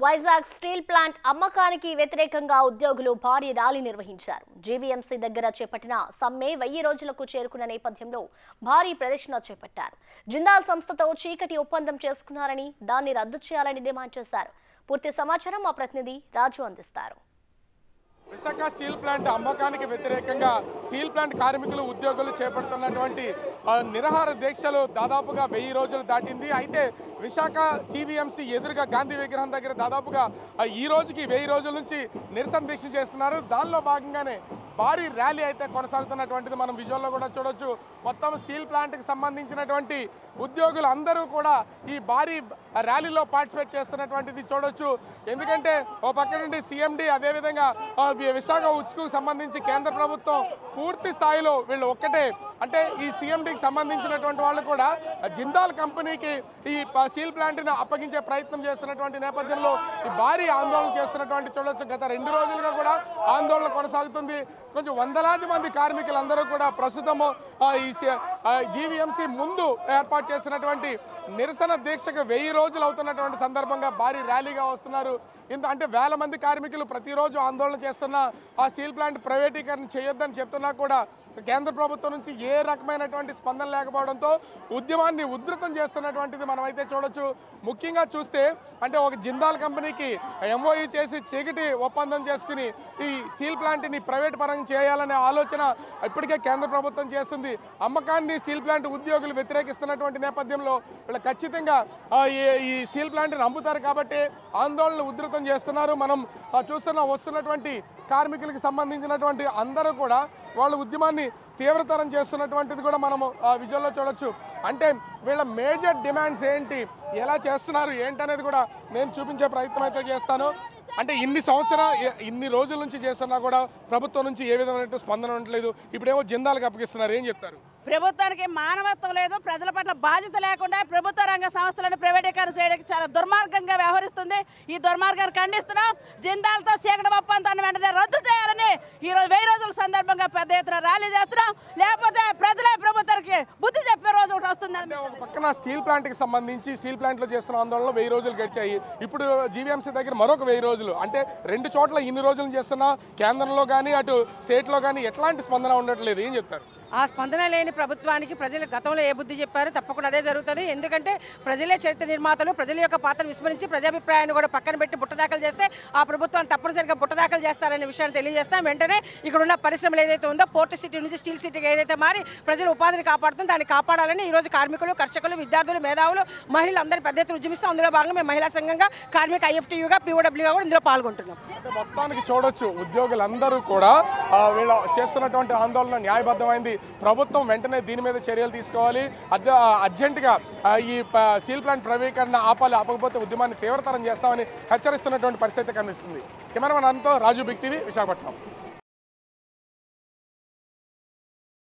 Vizag steel plant అమ్మకానికి వ్యతిరేకంగా ఉద్యోగులు భారీ ర్యాలీ నిర్వహించారు. జీవీఎంసీ దగ్గర చేపట్టిన సమ్మె 1000 రోజులకు చేరుకున్న నేపథ్యంలో భారీ ప్రదర్శన చేపట్టారు. జిందాల్ సంస్థతో చీకటి ఒప్పందం చేసుకున్నారని, దాన్ని రద్దు చేయాలని డిమాండ్ చేశారు. పూర్తి సమాచారం మా ప్రతినిధి రాజు అందిస్తారు. విశాఖ స్టీల్ ప్లాంట్ అమ్మకానికి వ్యతిరేకంగా స్టీల్ ప్లాంట్ కార్మికులు ఉద్యోగులు చేపడుతున్నటువంటి నిరాహార దీక్షలు దాదాపుగా 1000 రోజులు దాటింది. అయితే విశాఖ జీవీఎంసీ ఎదురుగా గాంధీ విగ్రహం దగ్గర దాదాపుగా ఈ రోజుకి 1000 రోజుల నుంచి నిరసన దీక్ష చేస్తున్నారు. దానిలో భాగంగానే భారీ ర్యాలీ అయితే కొనసాగుతున్నటువంటిది మనం విజువల్లో కూడా చూడొచ్చు. మొత్తం స్టీల్ ప్లాంట్కి సంబంధించినటువంటి ఉద్యోగులు అందరూ కూడా ఈ భారీ ర్యాలీలో పార్టిసిపేట్ చేస్తున్నటువంటిది చూడొచ్చు. ఎందుకంటే ఓ పక్క నుండి సీఎండీ, అదేవిధంగా విశాఖ ఉచ్చుకు సంబంధించి కేంద్ర ప్రభుత్వం పూర్తి స్థాయిలో వీళ్ళు ఒక్కటే, అంటే ఈ సీఎండీకి సంబంధించినటువంటి వాళ్ళు కూడా జిందాల్ కంపెనీకి ఈ స్టీల్ ప్లాంట్ని అప్పగించే ప్రయత్నం చేస్తున్నటువంటి నేపథ్యంలో ఈ భారీ ఆందోళన చేస్తున్నటువంటి చూడొచ్చు. గత 2 రోజులుగా కూడా ఆందోళన కొనసాగుతుంది. కొంచెం వందలాది మంది కార్మికులందరూ కూడా ప్రస్తుతము ఈ జీవీఎంసీ ముందు ఏర్పాటు చేసినటువంటి నిరసన దీక్షకు 1000 రోజులు అవుతున్నటువంటి సందర్భంగా భారీ ర్యాలీగా వస్తున్నారు. అంటే వేల మంది కార్మికులు ప్రతిరోజు ఆందోళన చేస్తున్నా, ఆ స్టీల్ ప్లాంట్ ప్రైవేటీకరణ చేయొద్దని చెప్తున్నా కూడా కేంద్ర ప్రభుత్వం నుంచి ఏ రకమైనటువంటి స్పందన లేకపోవడంతో ఉద్యమాన్ని ఉధృతం చేస్తున్నటువంటిది మనమైతే చూడొచ్చు. ముఖ్యంగా చూస్తే అంటే ఒక జిందాల్ కంపెనీకి ఎంఓయూ చేసి చీకటి ఒప్పందం చేసుకుని ఈ స్టీల్ ప్లాంట్ని ప్రైవేట్ పరంగా చేయాలనే ఆలోచన ఇప్పటికే కేంద్ర ప్రభుత్వం చేస్తుంది. అమ్మకాన్ని స్టీల్ ప్లాంట్ ఉద్యోగులు వ్యతిరేకిస్తున్నటువంటి నేపథ్యంలో వీళ్ళు ఖచ్చితంగా ఈ స్టీల్ ప్లాంట్ని అమ్ముతారు కాబట్టి ఆందోళనలు ఉధృతం చేస్తున్నారు. మనం వస్తున్నటువంటి కార్మికులకు సంబంధించినటువంటి అందరూ కూడా వాళ్ళ ఉద్యమాన్ని తీవ్రతరం చేస్తున్నటువంటిది కూడా మనము విజువల్లో చూడొచ్చు. అంటే వీళ్ళ మేజర్ డిమాండ్స్ ఏంటి, ఎలా చేస్తున్నారు ఏంటనేది కూడా నేను చూపించే ప్రయత్నం అయితే చేస్తాను. అంటే ఇన్ని రోజుల నుంచి చేస్తున్నా కూడా ప్రభుత్వం నుంచి ఏ విధమైన స్పందన ఉండట్లేదు. ఇప్పుడేమో జిందాల్కి అప్పగిస్తున్నారు, ఏం చెప్తారు? ప్రభుత్వానికి మానవత్వం లేదు, ప్రజల పట్ల బాధ్యత లేకుండా ప్రభుత్వ రంగ సంస్థలను ప్రైవేటీకరణ చేయడానికి చాలా దుర్మార్గంగా వ్యవహరిస్తుంది. ఈ దుర్మార్గాన్ని ఖండిస్తున్నాం. జిందాల్తో చీకటి ఒప్పందాన్ని వెంటనే రద్దు చేయాలని ఈరోజు 1000 రోజుల సందర్భంగా పెద్ద ఎత్తున ర్యాలీ చేస్తున్నాం. లేకపోతే ప్రజలే ప్రభుత్వానికి బుద్ధి చెప్పే రోజు ఒకటి వస్తుంది. ఒక పక్కన స్టీల్ ప్లాంట్కి సంబంధించి స్టీల్ ప్లాంట్లో చేస్తున్న ఆందోళనలో 1000 రోజులు గడిచాయి. ఇప్పుడు జీవీఎంసీ దగ్గర మరొక 1000 రోజులు, అంటే 2 చోట్ల ఇన్ని రోజులు చేస్తున్నా కేంద్రంలో కానీ అటు స్టేట్లో కానీ ఎట్లాంటి స్పందన ఉండట్లేదు, ఏం చెప్తారు? ఆ స్పందన లేని ప్రభుత్వానికి ప్రజలు గతంలో ఏ బుద్ధి చెప్పారో తప్పకుండా అదే జరుగుతుంది. ఎందుకంటే ప్రజలే చరిత్ర నిర్మాతలు. ప్రజల యొక్క పాత్రను విస్మరించి ప్రజాభిప్రాయాన్ని కూడా పక్కన పెట్టి బుట్టదాఖలు చేస్తే ఆ ప్రభుత్వాన్ని తప్పనిసరిగా బుట్టదాఖలు చేస్తారనే విషయాన్ని తెలియజేస్తాం. వెంటనే ఇక్కడ ఉన్న పరిశ్రమలు ఏదైతే ఉందో పోర్ట్ సిటీ నుంచి స్టీల్ సిటీకి ఏదైతే మారి ప్రజల ఉపాధిని కాపాడుతుందో దాన్ని కాపాడాలని ఈరోజు కార్మికులు, కర్షకులు, విద్యార్థులు, మేధావులు, మహిళలు అందరి పెద్ద ఎత్తున ఉద్యమిస్తాం. అందులో భాగంగా మేము మహిళా సంఘంగా, కార్మిక ఐఎఫ్టీయూగా, పీఓడబ్ల్యూగా కూడా ఇందులో పాల్గొంటున్నాం. మొత్తానికి చూడొచ్చు ఉద్యోగులందరూ కూడా వీళ్ళు చేస్తున్నటువంటి ఆందోళన న్యాయబద్ధమైంది. ప్రభుత్వం వెంటనే దీని మీద చర్యలు తీసుకోవాలి. అర్జెంటుగా ఈ స్టీల్ ప్లాంట్ ప్రైవేటీకరణ ఆపకపోతే ఉద్యమాన్ని తీవ్రతరం చేస్తామని హెచ్చరిస్తున్నటువంటి పరిస్థితి కనిపిస్తుంది. కెమెరామెన్ అనంతో రాజు, బిగ్ టీవీ, విశాఖపట్నం.